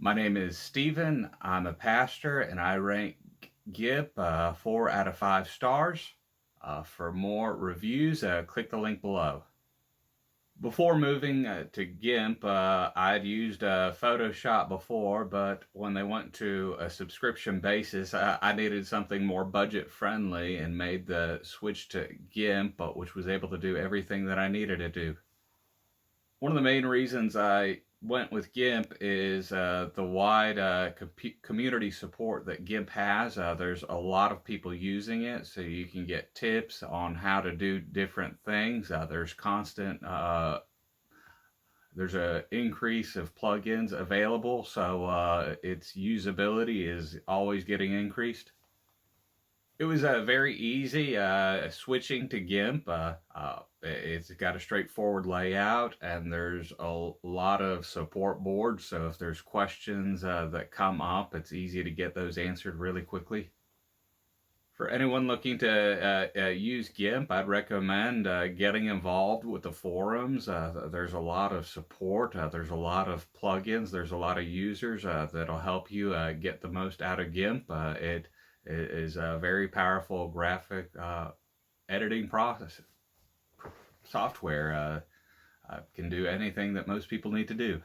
My name is Stephen. I'm a pastor and I rank GIMP 4 out of 5 stars. For more reviews, click the link below. Before moving to GIMP, I'd used Photoshop before, but when they went to a subscription basis, I needed something more budget friendly and made the switch to GIMP, which was able to do everything that I needed to do. One of the main reasons I went with GIMP is the wide community support that GIMP has. There's a lot of people using it, so you can get tips on how to do different things. There's an increase of plugins available, so its usability is always getting increased. It was very easy switching to GIMP. It's got a straightforward layout, and there's a lot of support boards, so if there's questions that come up, it's easy to get those answered really quickly. For anyone looking to use GIMP, I'd recommend getting involved with the forums. There's a lot of support, there's a lot of plugins, there's a lot of users that'll help you get the most out of GIMP. It is a very powerful graphic editing process software. Can do anything that most people need to do.